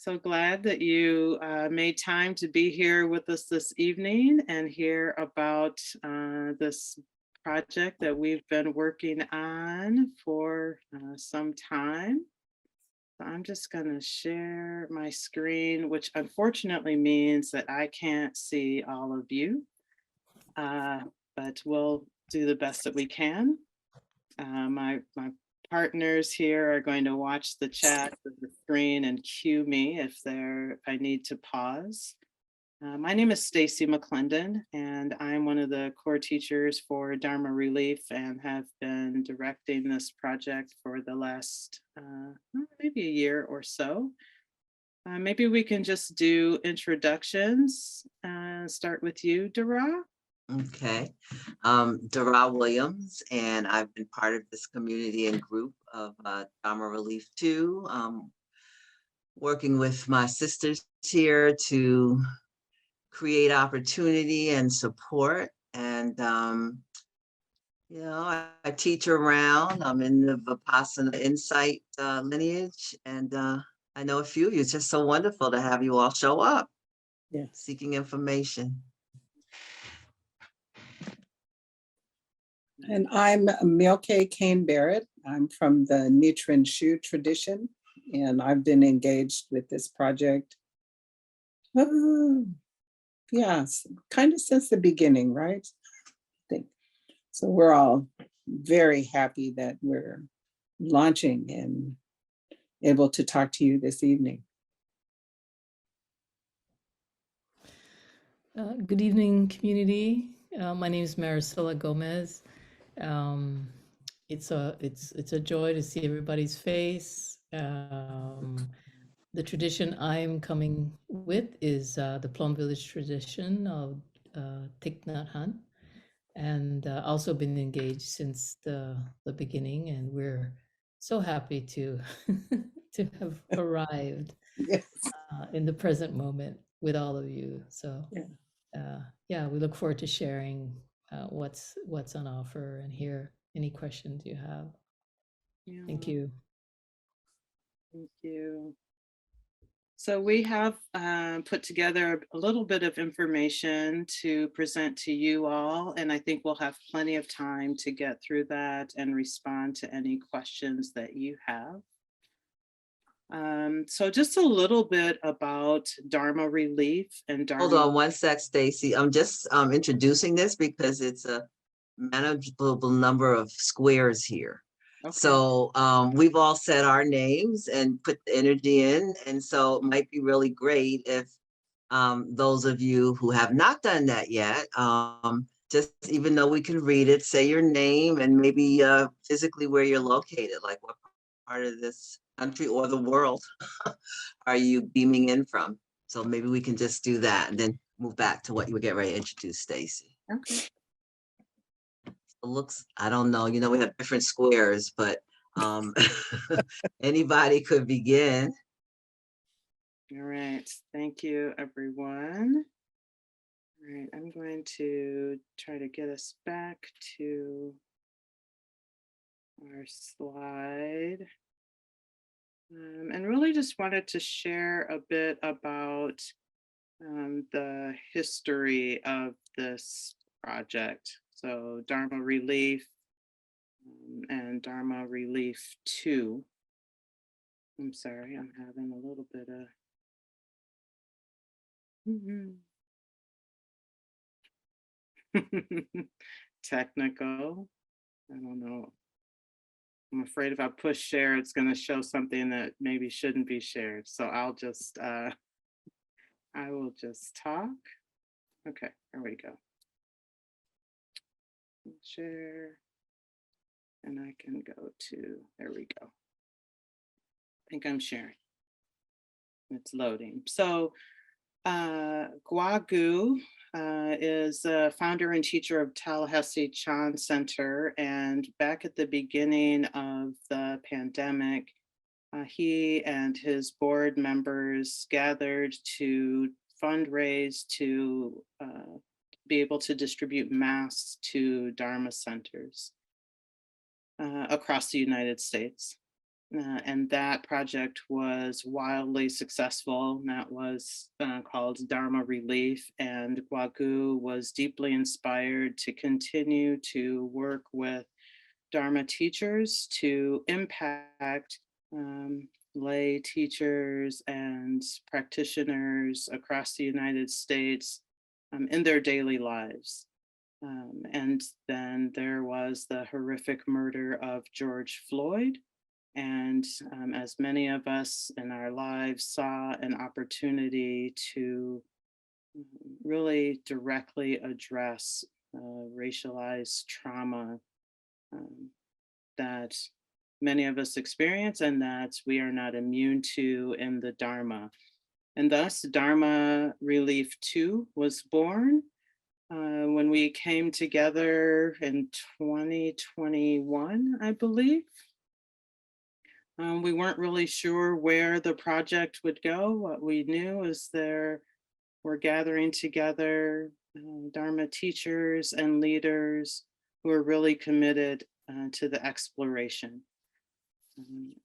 So glad that you made time to be here with us this evening and hear about this project that we've been working on for some time. So I'm just going to share my screen, which unfortunately means that I can't see all of you, but we'll do the best that we can. My partners here are going to watch the chat of the screen and cue me if I need to pause. My name is Stacy McClendon, and I'm one of the core teachers for Dharma Relief and have been directing this project for the last maybe a year or so. Maybe we can just do introductions. Start with you, DaRa. Okay, DaRa Williams, and I've been part of this community and group of Dharma Relief too, working with my sisters here to create opportunity and support. And, I teach around. I'm in the Vipassana Insight lineage, and I know a few of you. It's just so wonderful to have you all show up, seeking information. And I'm Myokei Barrett. I'm from the Nichiren Shu tradition, and I've been engaged with this project. Yes, kind of since the beginning, right? I think. So we're all very happy that we're launching and able to talk to you this evening. Good evening, community. My name is Marisela Gomez. It's a joy to see everybody's face. The tradition I'm coming with is the Plum Village tradition of Thich Nhat Hanh, and also been engaged since the beginning, and we're so happy to to have arrived in the present moment with all of you. So yeah, we look forward to sharing what's on offer and hear any questions you have. Yeah. Thank you. Thank you. So we have put together a little bit of information to present to you all, and I think we'll have plenty of time to get through that and respond to any questions that you have. So just a little bit about Dharma Relief and Dharma. Hold on one sec, Stacy. I'm just introducing this because it's a manageable number of squares here. Okay. So we've all said our names and put the energy in. And so it might be really great if those of you who have not done that yet, just even though we can read it, say your name and maybe physically where you're located, like what part of this country or the world are you beaming in from? So maybe we can just do that and then move back to what you were getting ready to introduce, Stacy. Okay. It looks, I don't know, we have different squares, but anybody could begin. All right, thank you, everyone. All right, I'm going to try to get us back to our slide. And really just wanted to share a bit about the history of this project. So Dharma Relief and Dharma Relief 2. I'm sorry, I'm having a little bit of technical. I don't know. I'm afraid if I push share, it's going to show something that maybe shouldn't be shared. So I'll just, I will just talk. Okay, there we go. Share. And I can go to, there we go. I think I'm sharing. It's loading. So Guagu is a founder and teacher of Tallahassee Chan Center. And back at the beginning of the pandemic, he and his board members gathered to fundraise to be able to distribute masks to Dharma centers across the United States. And that project was wildly successful. That was called Dharma Relief. And Gwagu was deeply inspired to continue to work with Dharma teachers to impact lay teachers and practitioners across the United States in their daily lives. And then there was the horrific murder of George Floyd. And as many of us in our lives saw an opportunity to really directly address racialized trauma that many of us experience and that we are not immune to in the Dharma. And thus Dharma Relief 2 was born when we came together in 2021, I believe. We weren't really sure where the project would go. What we knew is we're gathering together Dharma teachers and leaders who are really committed to the exploration.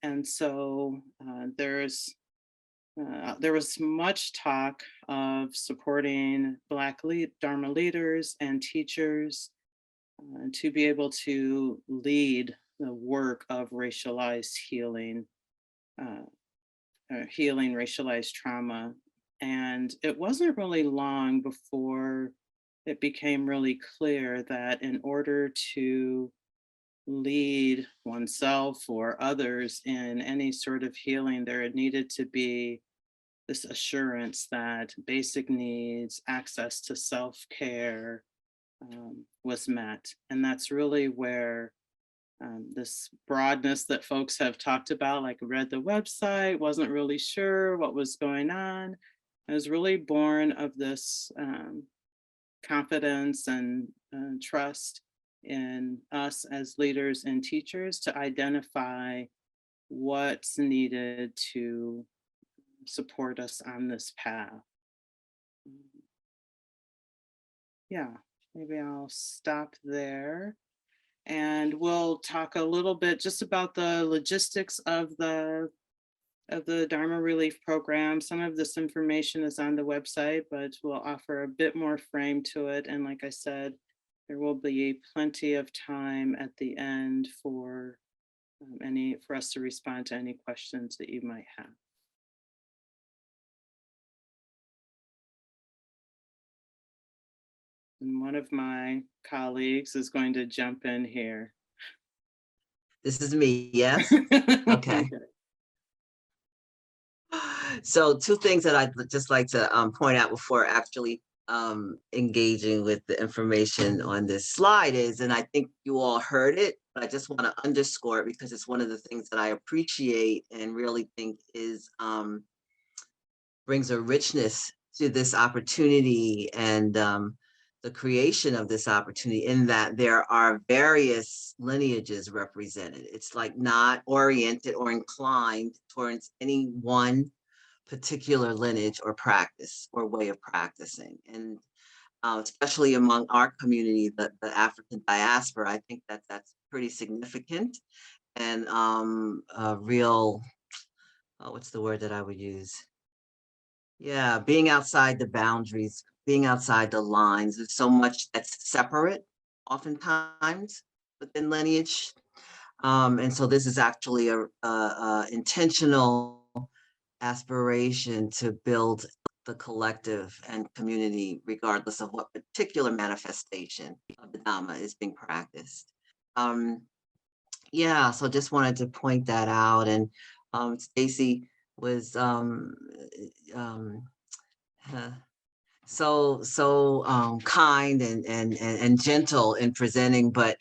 And so there was much talk of supporting Black Dharma leaders and teachers to be able to lead the work of racialized healing, healing racialized trauma. And it wasn't really long before it became really clear that in order to lead oneself or others in any sort of healing, there needed to be this assurance that basic needs, access to self-care was met. And that's really where this broadness that folks have talked about, like read the website, wasn't really sure what was going on. I was really born of this confidence and trust in us as leaders and teachers to identify what's needed to support us on this path. Yeah, maybe I'll stop there. And we'll talk a little bit just about the logistics of the Dharma Relief Program. Some of this information is on the website, but we'll offer a bit more frame to it. And like I said, there will be plenty of time at the end for us to respond to any questions that you might have. And one of my colleagues is going to jump in here. This is me, yes? Okay. So two things that I'd just like to point out before actually engaging with the information on this slide is, and I think you all heard it, but I just want to underscore it because it's one of the things that I appreciate and really think is brings a richness to this opportunity and the creation of this opportunity, in that there are various lineages represented. It's like not oriented or inclined towards any one particular lineage or practice or way of practicing. And especially among our community, the African diaspora, I think that that's pretty significant and a real, what's the word that I would use? Yeah, being outside the boundaries, being outside the lines. There's so much that's separate oftentimes within lineage. And so this is actually a intentional aspiration to build the collective and community, regardless of what particular manifestation of the Dharma is being practiced. Yeah, so just wanted to point that out. And Stacy was so kind and gentle in presenting, but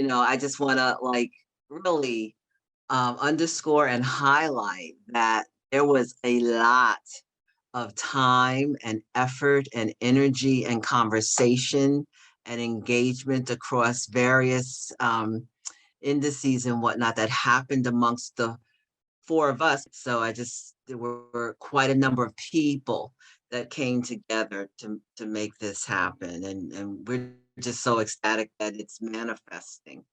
I just want to like really underscore and highlight that there was a lot of time and effort and energy and conversation and engagement across various indices and whatnot that happened amongst the four of us. So there were quite a number of people that came together to make this happen. And we're just so ecstatic that it's manifesting.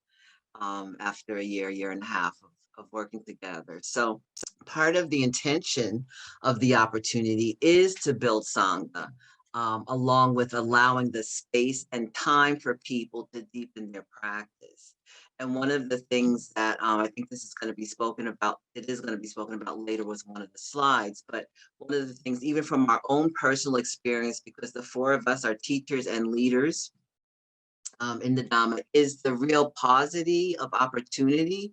after a year and a half of working together. So part of the intention of the opportunity is to build Sangha, along with allowing the space and time for people to deepen their practice. And one of the things that I think this is going to be spoken about, it is going to be spoken about later, was one of the slides. But one of the things, even from our own personal experience, because the four of us are teachers and leaders in the Dharma, is the real paucity of opportunity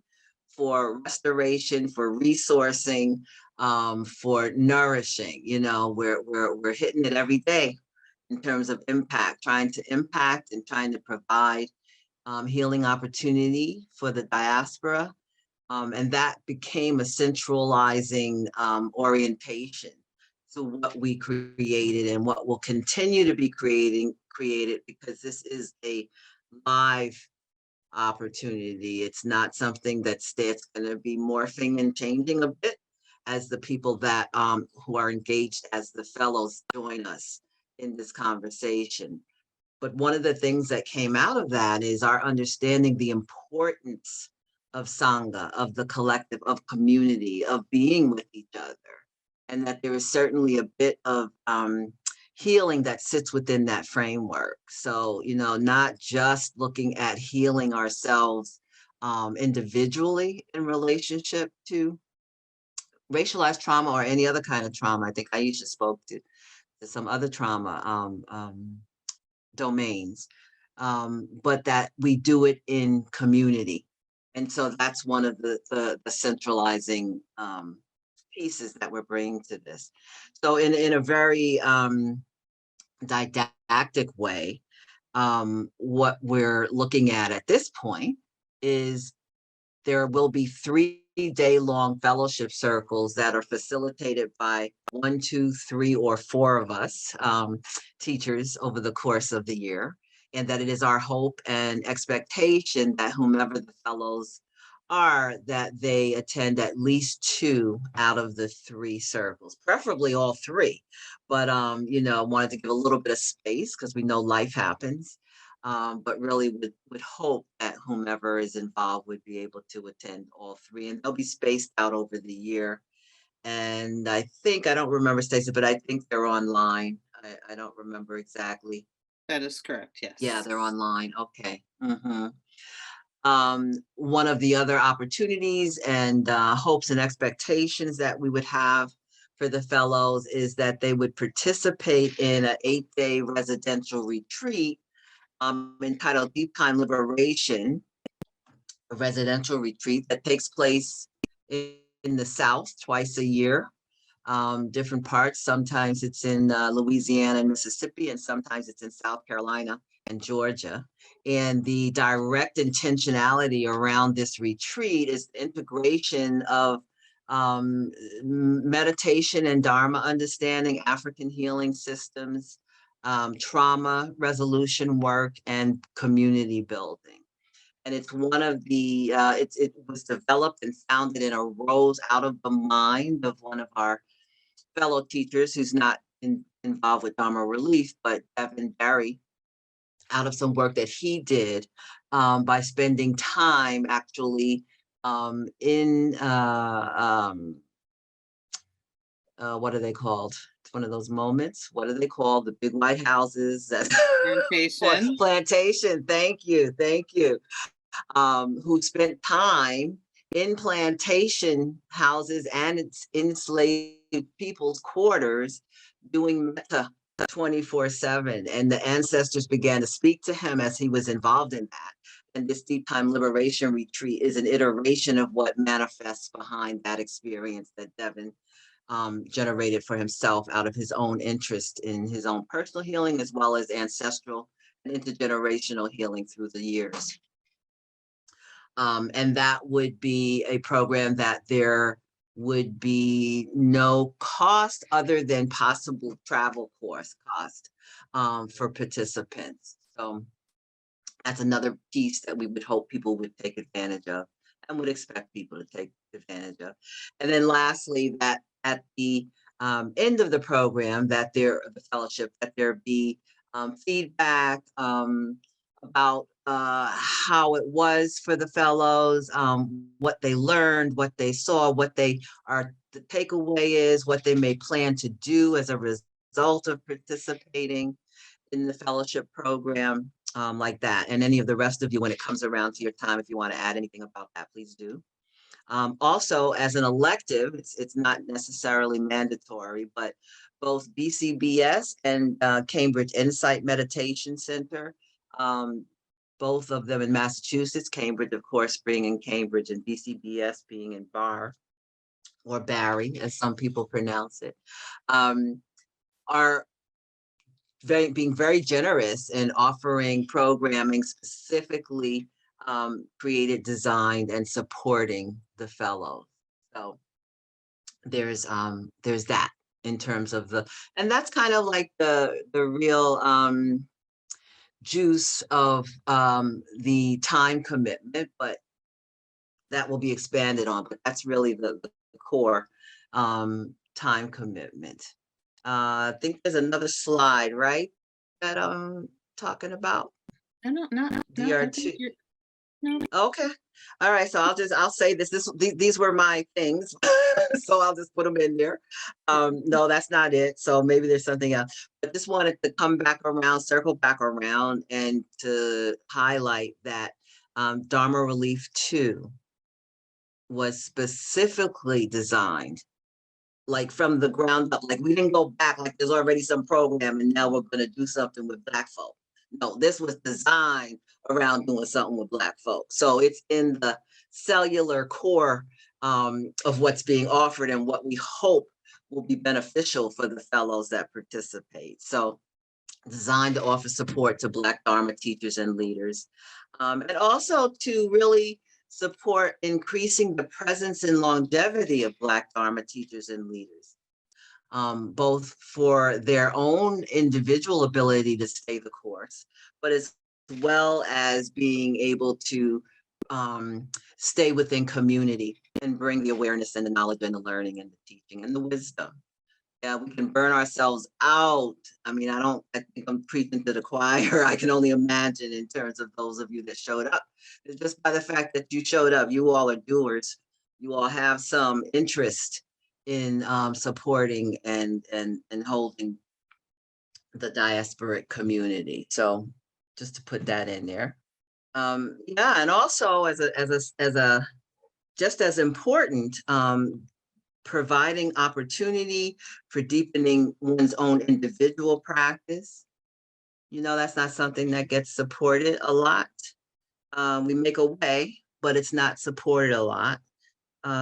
for restoration, for resourcing, for nourishing. You know, we're hitting it every day in terms of impact, trying to impact and trying to provide healing opportunity for the diaspora. And that became a centralizing orientation to what we created and what will continue to be created, because this is a live opportunity. It's not something that's going to be morphing and changing a bit as the people that who are engaged as the fellows join us in this conversation. But one of the things that came out of that is our understanding the importance of Sangha, of the collective, of community, of being with each other. And that there is certainly a bit of healing that sits within that framework. So, you know, not just looking at healing ourselves individually in relationship to racialized trauma or any other kind of trauma. I think Aisha spoke to some other trauma domains, but that we do it in community. And so that's one of the centralizing pieces that we're bringing to this. So in a very didactic way, what we're looking at this point is there will be 3-day-long fellowship circles that are facilitated by 1, 2, 3, or 4 of us teachers over the course of the year. And that it is our hope and expectation that whomever the fellows are, that they attend at least 2 out of the 3 circles, preferably all 3. But, you know, wanted to give a little bit of space because we know life happens. But really would hope that whomever is involved would be able to attend all 3, and they'll be spaced out over the year. And I think, I don't remember, Stacy, but I think they're online. I don't remember exactly. That is correct, yes. Yeah, they're online. Okay. One of the other opportunities and hopes and expectations that we would have for the fellows is that they would participate in an 8-day residential retreat entitled Deep Time Liberation, a residential retreat that takes place in the South twice a year, different parts. Sometimes it's in Louisiana and Mississippi, and sometimes it's in South Carolina and Georgia. And the direct intentionality around this retreat is the integration of meditation and Dharma understanding, African healing systems, trauma resolution work, and community building. And it's one of the, it was developed and founded and arose out of the mind of one of our fellow teachers who's not involved with Dharma Relief, but Evan Berry, out of some work that he did by spending time actually in, what are they called? It's one of those moments. What are they called? The big white houses. Plantation. Plantation. Thank you. Who spent time in plantation houses and its enslaved people's quarters doing metta 24/7. And the ancestors began to speak to him as he was involved in that. And this Deep Time Liberation Retreat is an iteration of what manifests behind that experience that Devin generated for himself out of his own interest in his own personal healing, as well as ancestral and intergenerational healing through the years. And that would be a program that there would be no cost other than possible travel cost for participants. So that's another piece that we would hope people would take advantage of and would expect people to take advantage of. And then lastly, that at the end of the program, the fellowship, that there be feedback about how it was for the fellows, what they learned, what they saw, what they are, the takeaway is, what they may plan to do as a result of participating in the fellowship program, like that. And any of the rest of you, when it comes around to your time, if you want to add anything about that, please do. Also, as an elective, it's not necessarily mandatory, but both BCBS and Cambridge Insight Meditation Center, both of them in Massachusetts, Cambridge, of course, being in Cambridge, and BCBS being in Bar, or Barry, as some people pronounce it, are being very generous in offering programming specifically created, designed, and supporting the fellows. So there's that in terms of and that's kind of like the real juice of the time commitment, but that will be expanded on, but that's really the core time commitment. I think there's another slide, right, that I'm talking about. I don't know. No, I think you're, no. Okay. All right. So I'll say these were my things. So I'll just put them in there. No, that's not it. So maybe there's something else. But just wanted to come back around, circle back around, and to highlight that Dharma Relief 2 was specifically designed like from the ground up. Like we didn't go back like there's already some program and now we're going to do something with Black folk. No, this was designed around doing something with Black folk. So it's in the cellular core of what's being offered and what we hope will be beneficial for the fellows that participate. So designed to offer support to Black Dharma teachers and leaders, and also to really support increasing the presence and longevity of Black Dharma teachers and leaders, both for their own individual ability to stay the course, but as well as being able to stay within community and bring the awareness and the knowledge and the learning and the teaching and the wisdom. Yeah, we can burn ourselves out. I mean, I think I'm preaching to the choir. I can only imagine in terms of those of you that showed up. It's just by the fact that you showed up, you all are doers. You all have some interest in supporting and holding the diasporic community. So just to put that in there. Yeah, and also as a just as important, providing opportunity for deepening one's own individual practice. You know, that's not something that gets supported a lot. We make a way, but it's not supported a lot.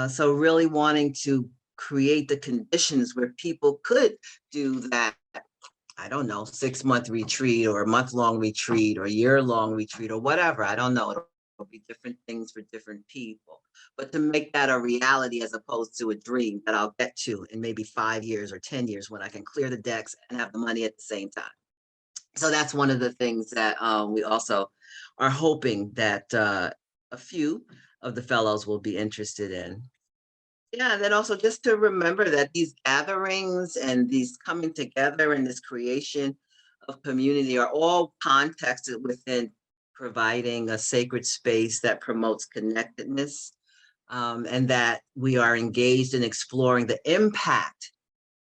So really wanting to create the conditions where people could do that, I don't know, 6-month retreat or a month-long retreat or year-long retreat or whatever. I don't know. It'll be different things for different people. But to make that a reality as opposed to a dream that I'll get to in maybe 5 years or 10 years when I can clear the decks and have the money at the same time. So that's one of the things that we also are hoping that a few of the fellows will be interested in. Yeah, and then also just to remember that these gatherings and these coming together and this creation of community are all contexted within providing a sacred space that promotes connectedness, and that we are engaged in exploring the impact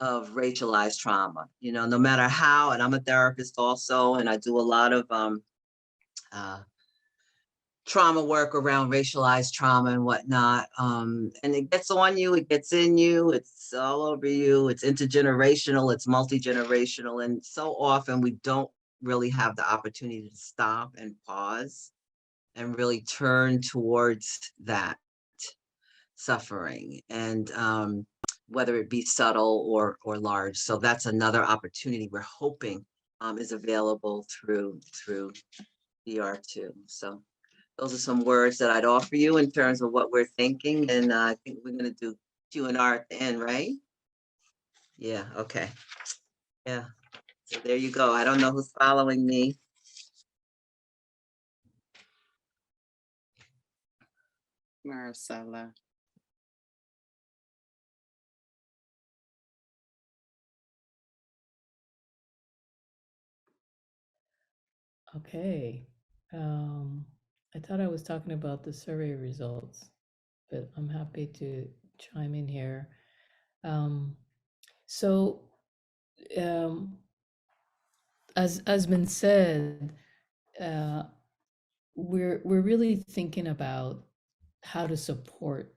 of racialized trauma. You know, no matter how, and I'm a therapist also, and I do a lot of trauma work around racialized trauma and whatnot. And it gets on you, it gets in you, it's all over you, it's intergenerational, it's multi-generational. And so often we don't really have the opportunity to stop and pause and really turn towards that suffering, and whether it be subtle or large. So that's another opportunity we're hoping is available through DR2. So those are some words that I'd offer you in terms of what we're thinking. And I think we're going to do Q&R at the end, right? Yeah, okay. Yeah, so there you go. I don't know who's following me. Marisela. Okay. I thought I was talking about the survey results, but I'm happy to chime in here. So, um, as been said, uh, we're really thinking about how to support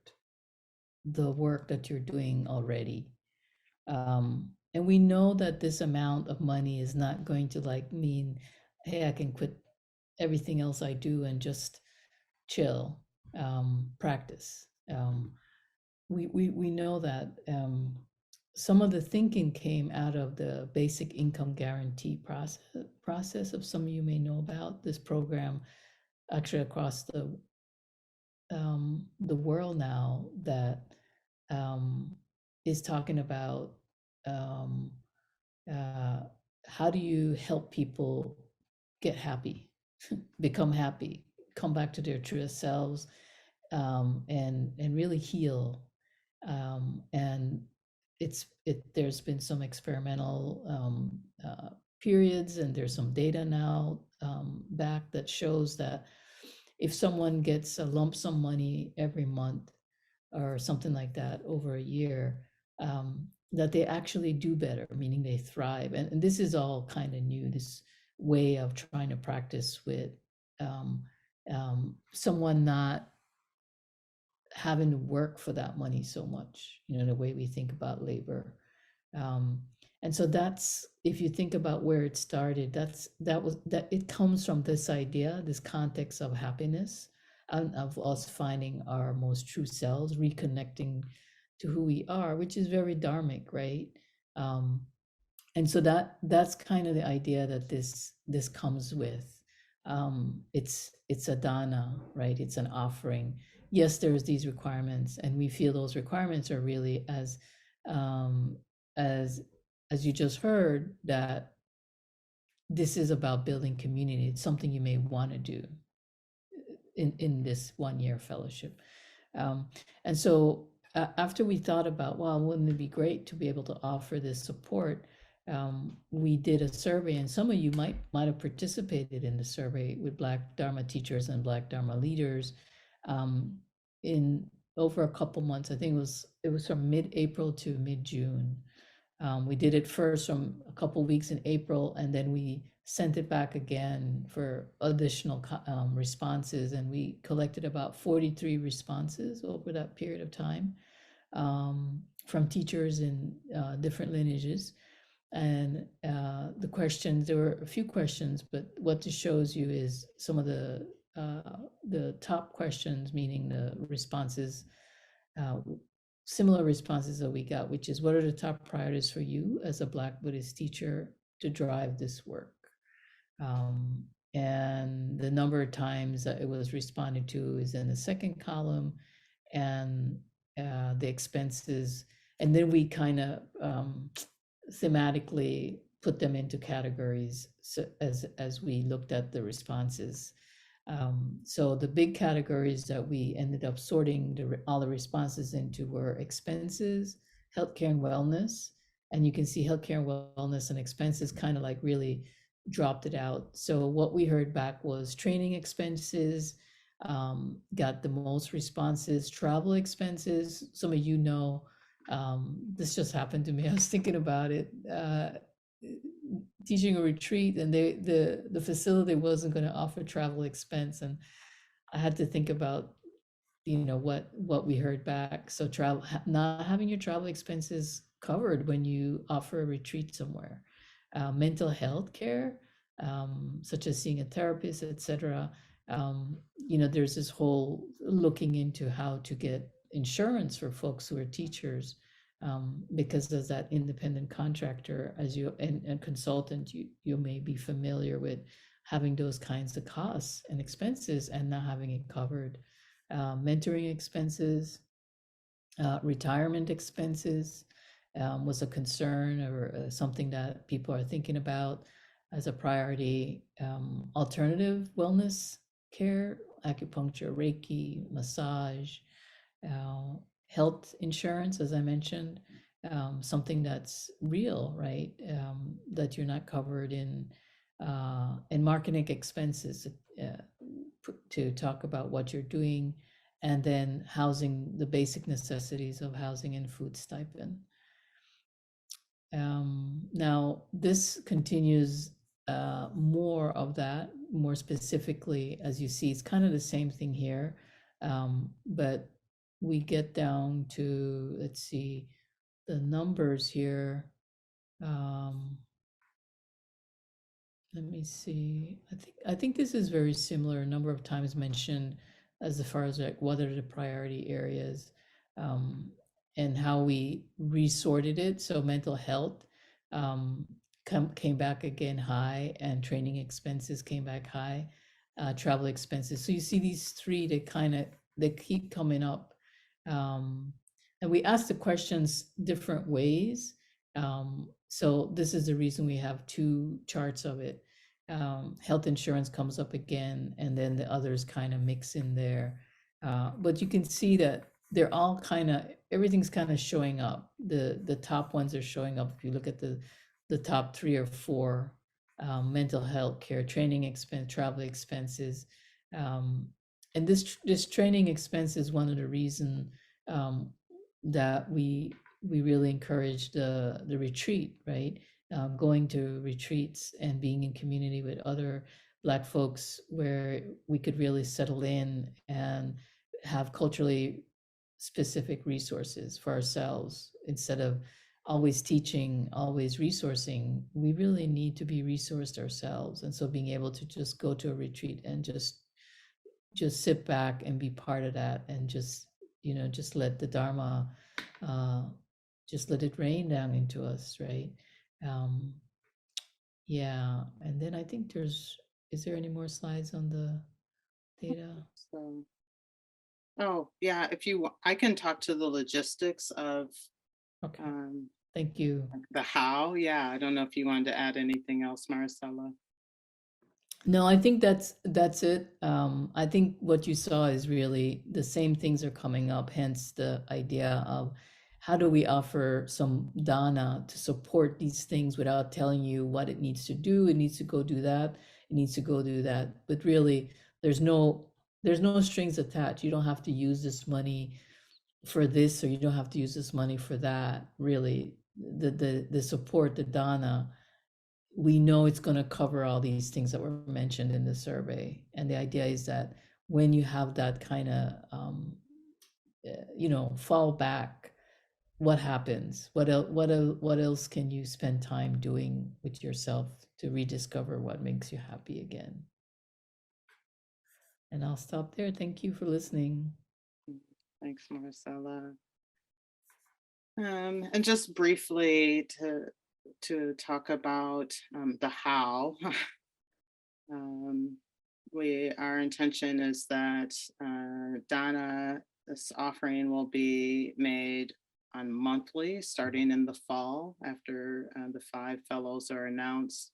the work that you're doing already. And we know that this amount of money is not going to like mean, hey, I can quit everything else I do and just chill, practice. We know that some of the thinking came out of the basic income guarantee process of some of you may know about this program actually across the world now that is talking about um, uh, how do you help people get happy, become happy, come back to their truest selves, and really heal. And there's been some experimental periods, and there's some data now back that shows that if someone gets a lump sum money every month or something like that over a year, that they actually do better, meaning they thrive. And this is all kind of new, this way of trying to practice with someone not having to work for that money so much, the way we think about labor. Um, and so that's, if you think about where it started, that it comes from this idea, this context of happiness, and of us finding our most true selves, reconnecting to who we are, which is very dharmic, right? Um, and so that's kind of the idea that this comes with. It's a dana, right? It's an offering. Yes, there's these requirements, and we feel those requirements are really um, as as you just heard, that this is about building community. It's something you may want to do in this 1 year fellowship. And so after we thought about, well, wouldn't it be great to be able to offer this support? We did a survey, and some of you might have participated in the survey with Black Dharma teachers and Black Dharma leaders in over a couple months. I think it was from mid-April to mid-June. We did it first from a couple weeks in April, and then we sent it back again for additional responses, and we collected about 43 responses over that period of time from teachers in different lineages. And the questions, there were a few questions, but what this shows you is some of the top questions, meaning the responses, similar responses that we got, which is, what are the top priorities for you as a Black Buddhist teacher to drive this work? And the number of times that it was responded to is in the second column, and the expenses. And then we kind of thematically put them into categories as we looked at the responses. So the big categories that we ended up sorting all the responses into were expenses, healthcare and wellness. And you can see healthcare and wellness and expenses kind of like really dropped it out. So what we heard back was training expenses got the most responses, travel expenses. Some of you know, this just happened to me. I was thinking about it. Teaching a retreat, and the facility wasn't going to offer travel expense, and I had to think about what we heard back. So travel, not having your travel expenses covered when you offer a retreat somewhere. Mental health care, such as seeing a therapist, etc. There's this whole looking into how to get insurance for folks who are teachers. Because as that independent contractor, as you and consultant, you may be familiar with having those kinds of costs and expenses and not having it covered. Mentoring expenses, retirement expenses was a concern, or something that people are thinking about as a priority. Alternative wellness care, acupuncture, Reiki, massage, health insurance, as I mentioned, something that's real, right? That you're not covered in, and marketing expenses. to talk about what you're doing, and then housing, the basic necessities of housing and food stipend. Now, this continues more of that, more specifically, as you see, it's kind of the same thing here, but we get down to, let's see, the numbers here. Let me see. I think this is very similar. A number of times mentioned as far as like what are the priority areas, and how we resorted it. So mental health came back again high, and training expenses came back high, travel expenses. So you see these three, they keep coming up, and we ask the questions different ways. So this is the reason we have two charts of it. Health insurance comes up again, and then the others kind of mix in there. But you can see that they're all everything's kind of showing up. The top ones are showing up. If you look at the top 3 or 4, mental health care, training expense, travel expenses. And this training expense is one of the reasons that we really encourage the retreat, right? Going to retreats and being in community with other Black folks where we could really settle in and have culturally specific resources for ourselves. Instead of always teaching, always resourcing, we really need to be resourced ourselves. And so being able to just go to a retreat and just sit back and be part of that, and just let the Dharma, just let it rain down into us, right? Yeah, and then I think is there any more slides on the data? So, oh yeah, I can talk to the logistics of Okay, thank you. the how. Yeah, I don't know if you wanted to add anything else, Marisela. No, I think that's it. I think what you saw is really the same things are coming up, hence the idea of how do we offer some dana to support these things without telling you what it needs to do. It needs to go do that. It needs to go do that. But really, there's no strings attached. You don't have to use this money for this, or you don't have to use this money for that. Really, the support, the dana, we know it's going to cover all these things that were mentioned in the survey. And the idea is that when you have that kind of, fall back, what happens? What else can you spend time doing with yourself to rediscover what makes you happy again? And I'll stop there. Thank you for listening. Thanks, Marisela. And just briefly to talk about the how. Our intention is that Dana, this offering will be made on monthly, starting in the fall after the 5 fellows are announced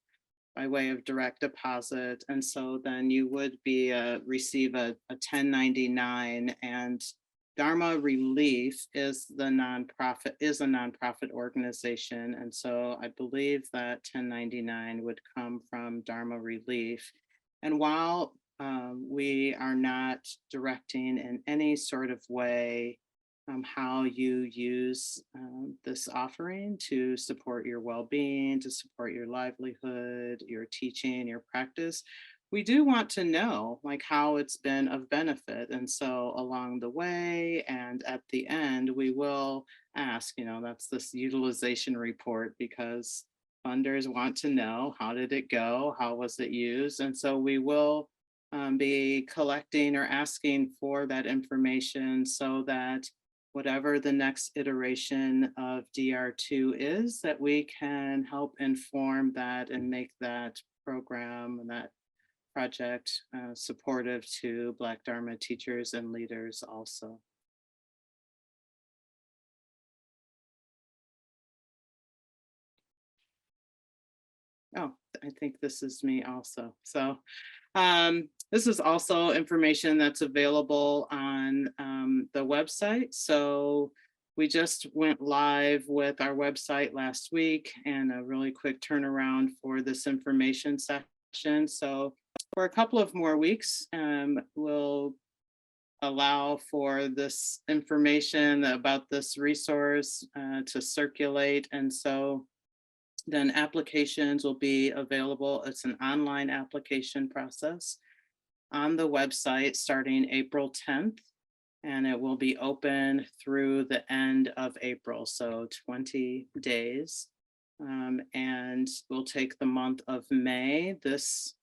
by way of direct deposit. And so then you would receive a 1099, and Dharma Relief is a nonprofit organization. And so I believe that 1099 would come from Dharma Relief. And while we are not directing in any sort of way how you use this offering to support your well-being, to support your livelihood, your teaching, your practice, we do want to know like how it's been of benefit. And so along the way and at the end, we will ask, that's this utilization report, because funders want to know, how did it go? How was it used? And so we will be collecting or asking for that information so that whatever the next iteration of DR2 is, that we can help inform that and make that program and that project supportive to Black Dharma teachers and leaders also. Oh, I think this is me also. So this is also information that's available on the website. So we just went live with our website last week, and a really quick turnaround for this information section. So for a couple of more weeks. We'll allow for this information about this resource to circulate. And so then applications will be available. It's an online application process on the website starting April 10th. And it will be open through the end of April, so 20 days. And we'll take the month of May. This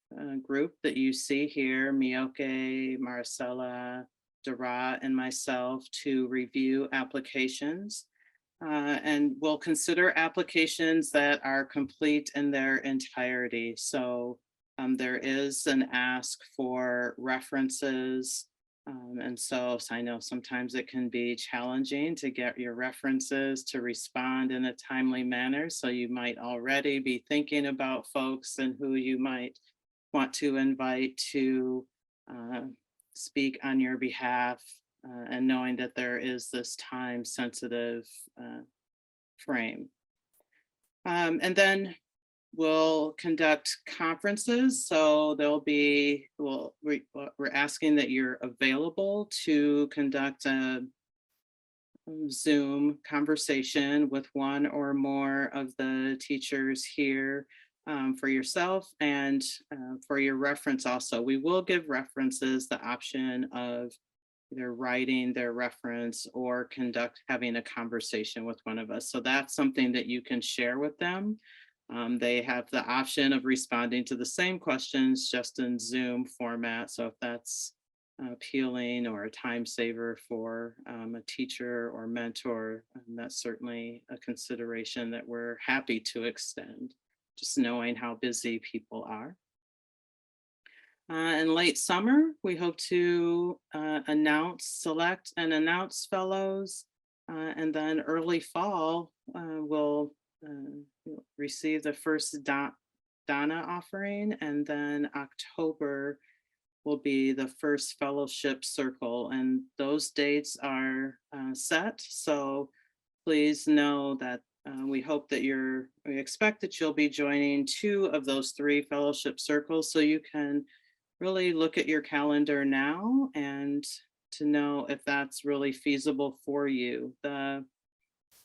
group that you see here, Myokei, Marisela, DaRa, and myself, to review applications. And we'll consider applications that are complete in their entirety. So there is an ask for references. And so I know sometimes it can be challenging to get your references to respond in a timely manner. So you might already be thinking about folks and who you might want to invite to speak on your behalf, and knowing that there is this time sensitive frame. And then we'll conduct conferences. So there'll be, we're asking that you're available to conduct a Zoom conversation with one or more of the teachers here for yourself and for your reference also. We will give references the option of either writing their reference or having a conversation with one of us. So that's something that you can share with them. They have the option of responding to the same questions just in Zoom format. So if that's appealing or a time saver for a teacher or mentor, that's certainly a consideration that we're happy to extend, just knowing how busy people are. In late summer, we hope to select and announce fellows, and then early fall, we'll receive the first DANA offering, and then October will be the first fellowship circle, and those dates are set. So please know that we hope that we expect that you'll be joining 2 of those 3 fellowship circles, so you can really look at your calendar now and to know if that's really feasible for you. The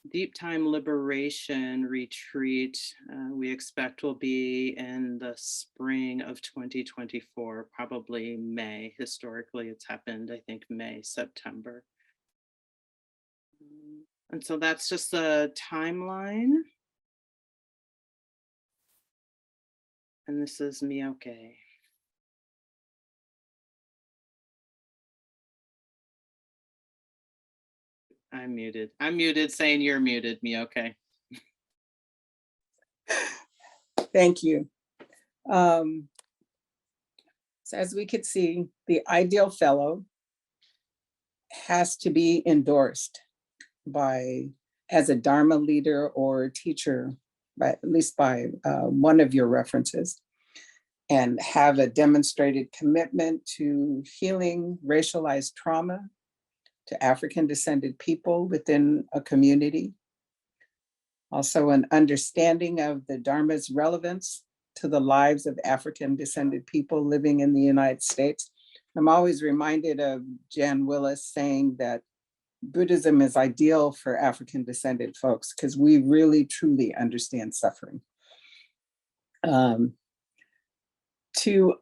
Deep Time Liberation Retreat, we expect will be in the spring of 2024, probably May. Historically, it's happened, I think, May, September. And so that's just the timeline. And this is Myokei. I'm muted. I'm muted saying you're muted, Myokei. Thank you. So as we could see, the ideal fellow has to be endorsed as a Dharma leader or teacher, at least by one of your references, and have a demonstrated commitment to healing racialized trauma to African descended people within a community. Also an understanding of the Dharma's relevance to the lives of African descended people living in the United States. I'm always reminded of Jan Willis saying that Buddhism is ideal for African descended folks because we really truly understand suffering. To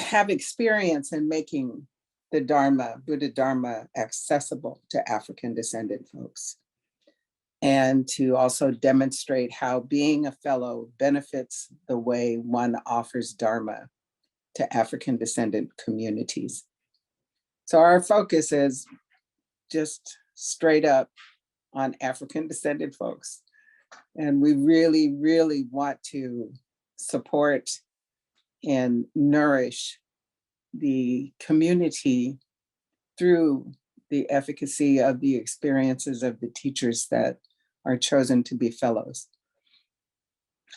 have experience in making the Dharma, Buddha Dharma, accessible to African descended folks. And to also demonstrate how being a fellow benefits the way one offers Dharma to African descendant communities. So our focus is just straight up on African descended folks. And we really, really want to support and nourish the community through the efficacy of the experiences of the teachers that are chosen to be fellows.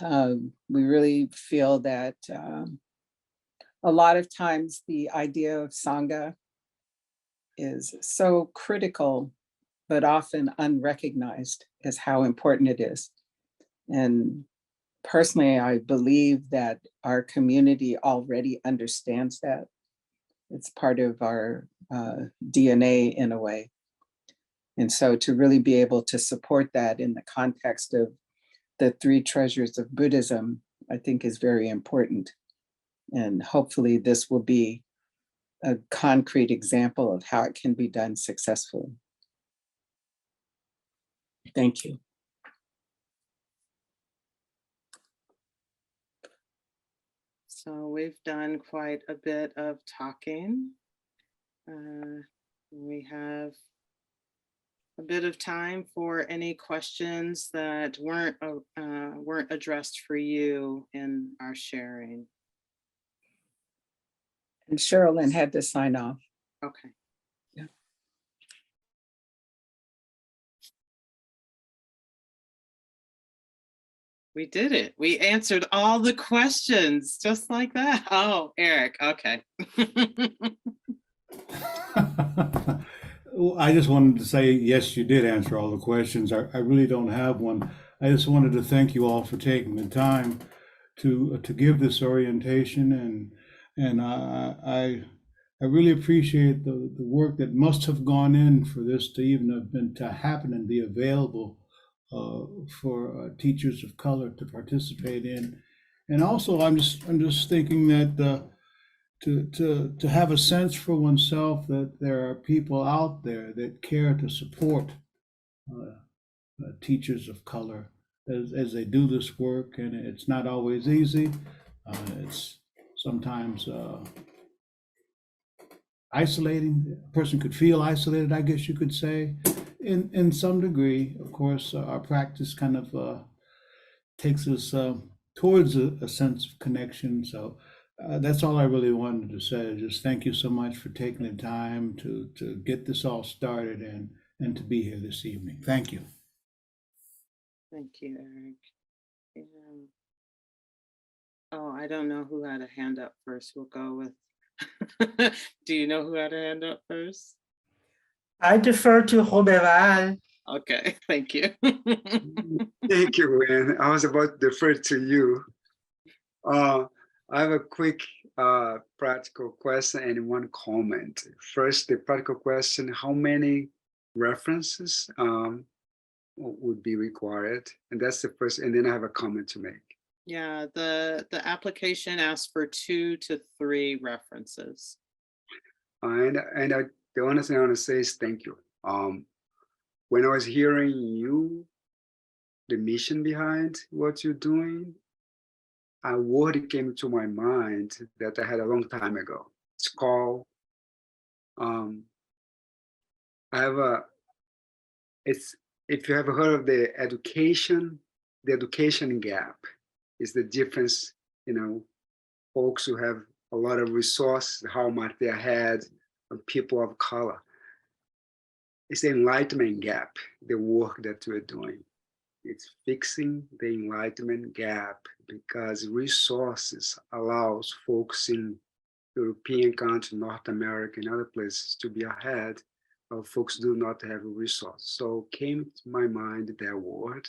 We really feel that a lot of times the idea of Sangha is so critical, but often unrecognized as how important it is. And personally, I believe that our community already understands that. It's part of our DNA in a way. And so to really be able to support that in the context of the three treasures of Buddhism, I think is very important. And hopefully this will be a concrete example of how it can be done successfully. Thank you. So we've done quite a bit of talking. We have a bit of time for any questions that weren't addressed for you in our sharing. And Sherilyn had to sign off. Okay. Yeah. We did it. We answered all the questions just like that. Oh, Eric, okay. Well, I just wanted to say, yes, you did answer all the questions. I really don't have one. I just wanted to thank you all for taking the time to give this orientation, and I really appreciate the work that must have gone in for this to even have been to happen and be available for teachers of color to participate in. And also, I'm just thinking that to have a sense for oneself that there are people out there that care to support teachers of color as they do this work, and it's not always easy. It's sometimes isolating. A person could feel isolated, I guess you could say, in some degree. Of course, our practice kind of takes us towards a sense of connection. So that's all I really wanted to say. Just thank you so much for taking the time to get this all started and to be here this evening. Thank you. Thank you, Eric. Yeah. Oh, I don't know who had a hand up first. We'll go with, do you know who had a hand up first? I defer to Roberval. Okay, thank you. Thank you, Wayne. I was about to defer to you. I have a quick practical question and one comment. First, the practical question, how many references would be required? And that's the first, and then I have a comment to make. Yeah, the application asks for 2 to 3 references. The only thing I want to say is thank you. When I was hearing you, the mission behind what you're doing, a word came to my mind that I had a long time ago. It's called, if you have heard of the education gap is the difference, folks who have a lot of resources, how much they're ahead of people of color. It's the enlightenment gap, the work that we're doing. It's fixing the enlightenment gap because resources allows folks in European countries, North America, and other places to be ahead of folks do not have a resource. So came to my mind that word,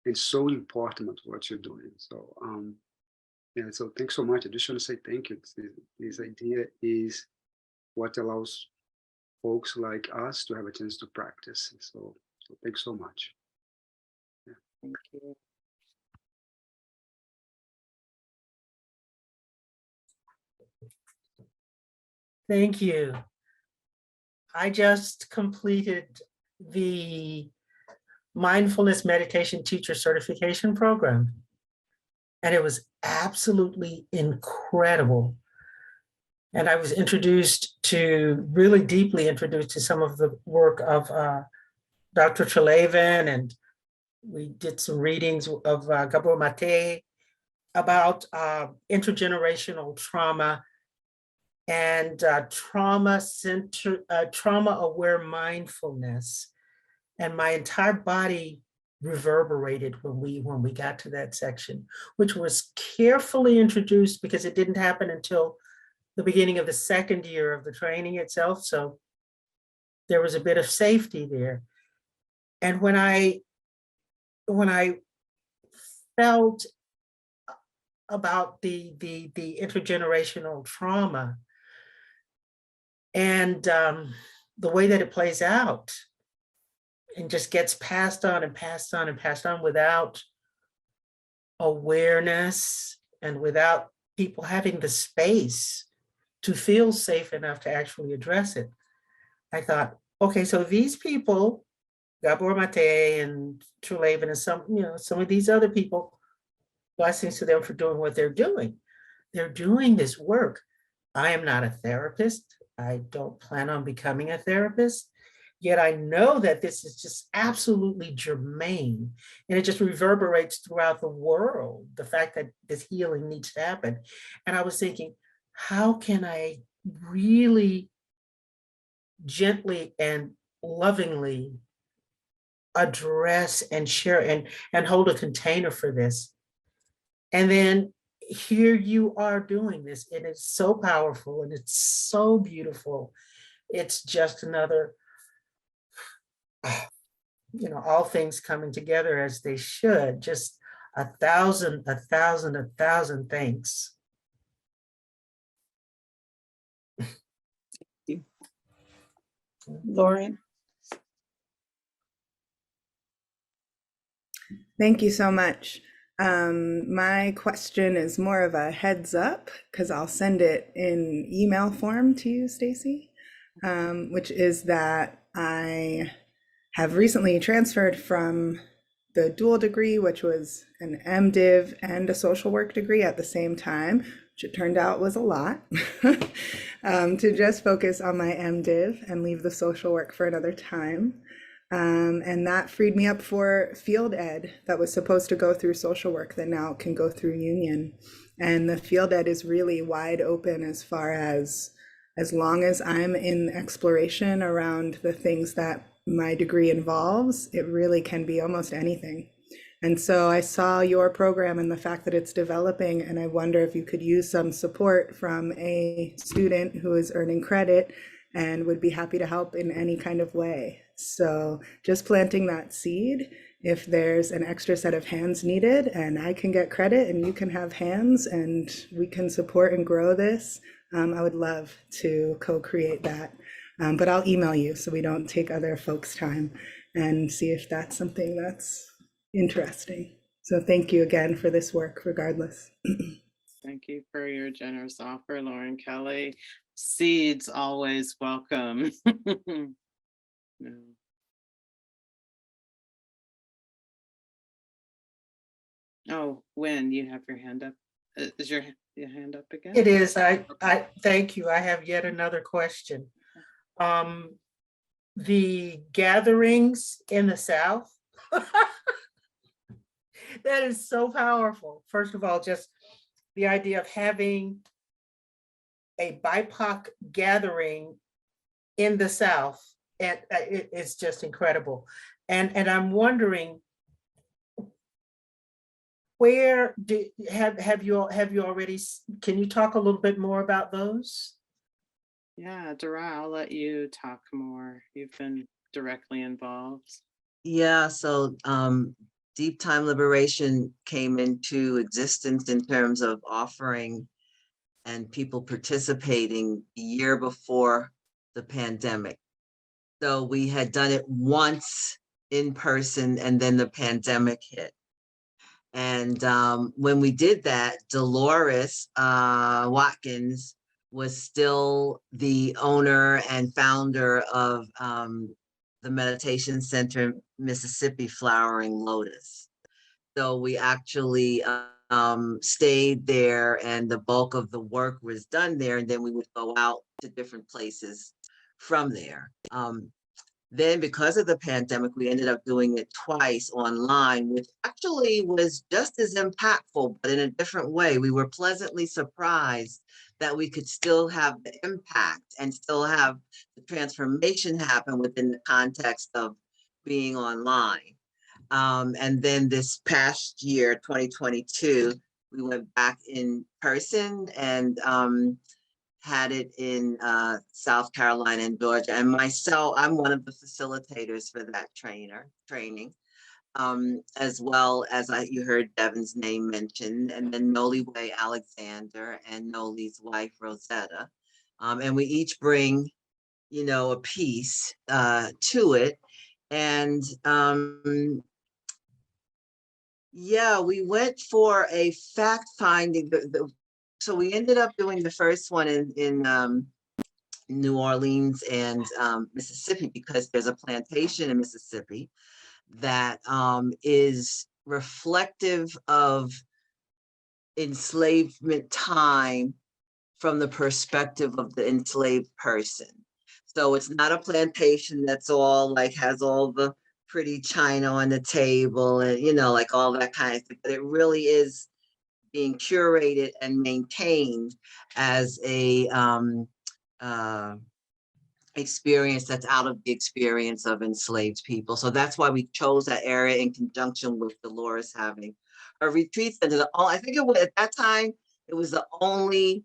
and so important what you're doing. So yeah, so thanks so much. I just want to say thank you. This idea is what allows folks like us to have a chance to practice. So thanks so much. Yeah. Thank you. Thank you. I just completed the Mindfulness Meditation Teacher Certification Program, and it was absolutely incredible. And I was really deeply introduced to some of the work of Dr. Treleaven, and we did some readings of Gabor Mate about intergenerational trauma and trauma-aware mindfulness. And my entire body reverberated when we got to that section, which was carefully introduced because it didn't happen until the beginning of the second year of the training itself. So there was a bit of safety there. And when I felt about the intergenerational trauma and the way that it plays out and just gets passed on and passed on and passed on without awareness and without people having the space to feel safe enough to actually address it. I thought, okay, so these people, Gabor Mate and Trulevin and some of these other people, blessings to them for doing what they're doing. They're doing this work. I am not a therapist. I don't plan on becoming a therapist. Yet I know that this is just absolutely germane, and it just reverberates throughout the world, the fact that this healing needs to happen. And I was thinking, how can I really gently and lovingly address and share and hold a container for this? And then here you are doing this. It is so powerful and it's so beautiful. It's just another, all things coming together as they should. Just a thousand thanks. Lauren? Thank you so much. My question is more of a heads up because I'll send it in email form to you, Stacy, which is that I have recently transferred from the dual degree, which was an MDiv and a social work degree at the same time, which it turned out was a lot, to just focus on my MDiv and leave the social work for another time. And that freed me up for field ed that was supposed to go through social work that now can go through union. And the field ed is really wide open as far as long as I'm in exploration around the things that my degree involves, it really can be almost anything. And so I saw your program and the fact that it's developing, and I wonder if you could use some support from a student who is earning credit and would be happy to help in any kind of way. So just planting that seed, if there's an extra set of hands needed and I can get credit and you can have hands and we can support and grow this, I would love to co-create that. But I'll email you so we don't take other folks' time and see if that's something that's interesting. So thank you again for this work regardless. Thank you for your generous offer, Lauren Kelly. Seeds always welcome. No. Oh, Wen, you have your hand up. Is your hand up again? It is. I thank you. I have yet another question. The gatherings in the South, that is so powerful. First of all, just the idea of having a BIPOC gathering in the South, and it's just incredible. And I'm wondering, where have you already? Can you talk a little bit more about those? Yeah, DaRa, I'll let you talk more. You've been directly involved. Yeah, so Deep Time Liberation came into existence in terms of offering and people participating a year before the pandemic. So we had done it once in person and then the pandemic hit. And when we did that, Dolores Watkins was still the owner and founder of the Meditation Center, Mississippi Flowering Lotus. So we actually stayed there and the bulk of the work was done there. And then we would go out to different places from there. Then because of the pandemic, we ended up doing it twice online, which actually was just as impactful, but in a different way. We were pleasantly surprised that we could still have the impact and still have the transformation happen within the context of being online. And then this past year, 2022, we went back in person and had it in South Carolina and Georgia. And myself, I'm one of the facilitators for that training. as well as you heard Devin's name mentioned, and then Noliwe Alexander and Noli's wife Rosetta. And we each bring, a piece to it. And yeah, we went for a fact finding. So we ended up doing the first one in New Orleans and Mississippi, because there's a plantation in Mississippi that is reflective of enslavement time from the perspective of the enslaved person. So it's not a plantation that's all like has all the pretty china on the table and like all that kind of thing, but it really is being curated and maintained as a experience that's out of the experience of enslaved people. So that's why we chose that area in conjunction with Dolores having a retreat center. I think it was at that time, it was the only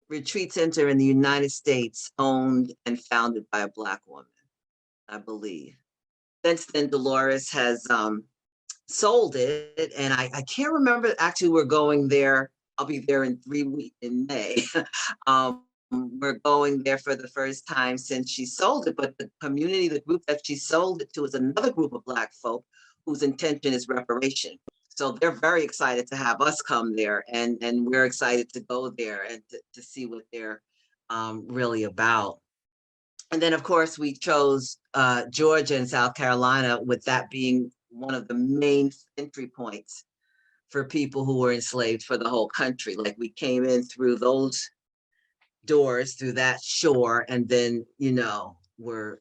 retreat center in the United States owned and founded by a Black woman, I believe. Since then, Dolores has sold it, and I can't remember, actually we're going there, I'll be there in 3 weeks in May. We're going there for the first time since she sold it, but the community, the group that she sold it to is another group of Black folk whose intention is reparation. So they're very excited to have us come there, and we're excited to go there and to see what they're really about. And then of course we chose Georgia and South Carolina, with that being one of the main entry points for people who were enslaved for the whole country. Like we came in through those doors, through that shore, and then were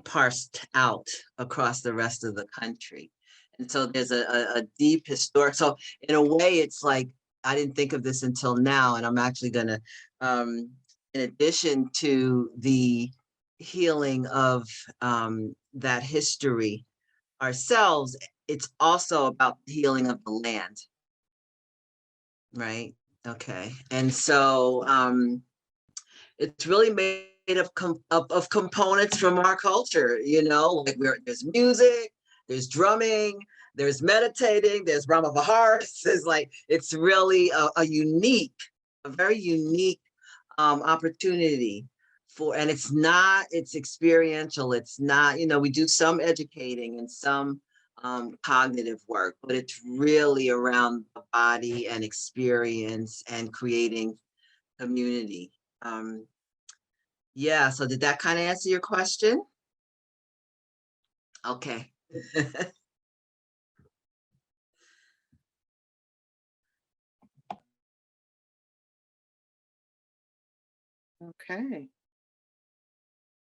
parsed out across the rest of the country. And so there's a deep historic, so in a way it's like, I didn't think of this until now, and I'm actually gonna, in addition to the healing of that history ourselves, it's also about the healing of the land, right? Okay, and so it's really made of components from our culture, like there's music, there's drumming, there's meditating, there's Brahma Viharas. There's it's really a very unique opportunity and it's experiential. It's not, we do some educating and some cognitive work, but it's really around the body and experience and creating community. Yeah, so did that kind of answer your question? Okay. Okay.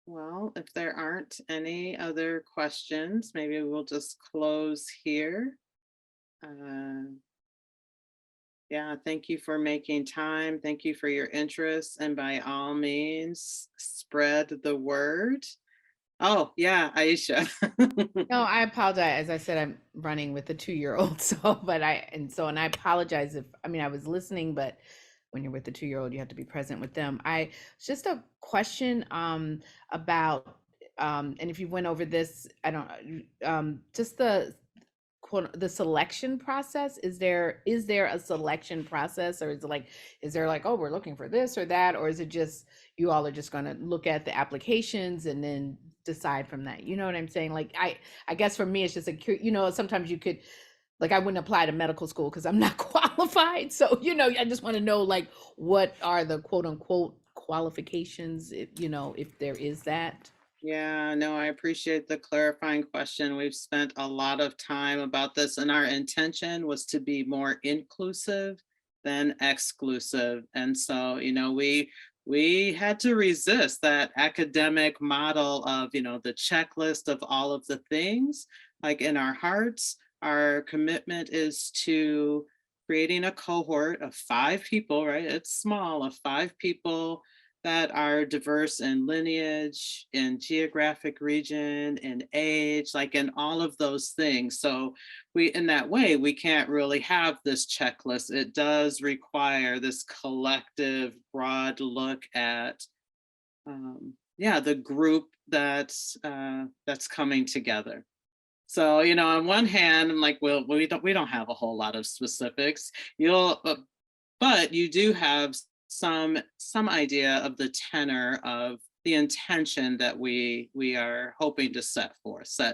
Well, if there aren't any other questions, maybe we'll just close here. Yeah, thank you for making time. Thank you for your interest. And by all means, spread the word. Oh, yeah, Aisha. No, I apologize. As I said, I'm running with a 2-year-old. So, and I apologize if, I was listening, but when you're with the 2-year-old, you have to be present with them. Just a question about, and if you went over this, I don't, just the selection process. Is there a selection process, or is there like, oh, we're looking for this or that, or is it just you all are just going to look at the applications and then decide from that? You know what I'm saying? Like I guess for me it's just sometimes you could, like, I wouldn't apply to medical school because I'm not qualified. So I just want to know, like, what are the quote unquote qualifications, if there is that. Yeah, no, I appreciate the clarifying question. We've spent a lot of time about this, and our intention was to be more inclusive than exclusive. And so, we had to resist that academic model of, the checklist of all of the things. Like in our hearts, our commitment is to creating a cohort of 5 people, right? It's small, of 5 people that are diverse in lineage, in geographic region, in age, like in all of those things. So in that way, we can't really have this checklist. It does require this collective, broad look at, the group that's coming together. So, you know, on one hand, I'm like, well, we don't have a whole lot of specifics. But you do have some idea of the tenor of the intention that we are hoping to set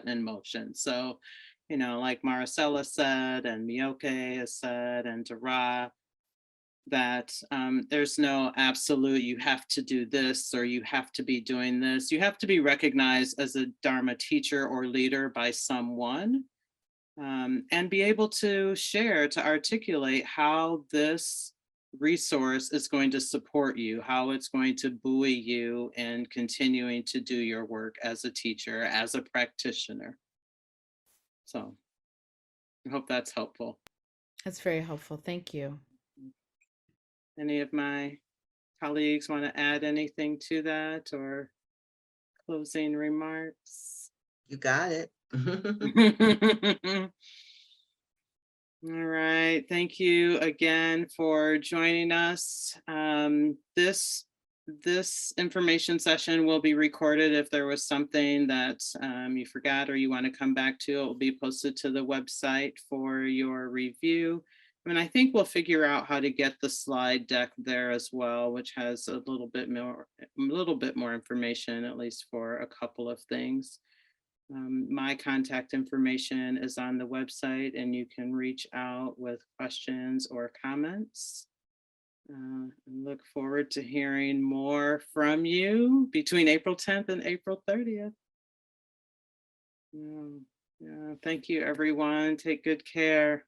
in motion. So, you know, like Marisela said, and Myokei has said, and DaRa, that there's no absolute, you have to do this or you have to be doing this. You have to be recognized as a Dharma teacher or leader by someone, and be able to share, to articulate how this resource is going to support you, how it's going to buoy you in continuing to do your work as a teacher, as a practitioner. So I hope that's helpful. That's very helpful. Thank you. Any of my colleagues want to add anything to that or closing remarks? You got it. All right, thank you again for joining us. This information session will be recorded. If there was something that you forgot or you want to come back to, it will be posted to the website for your review. I mean, I think we'll figure out how to get the slide deck there as well, which has a little bit more information, at least for a couple of things. My contact information is on the website, and you can reach out with questions or comments. I look forward to hearing more from you between April 10th and April 30th. Yeah, thank you, everyone. Take good care.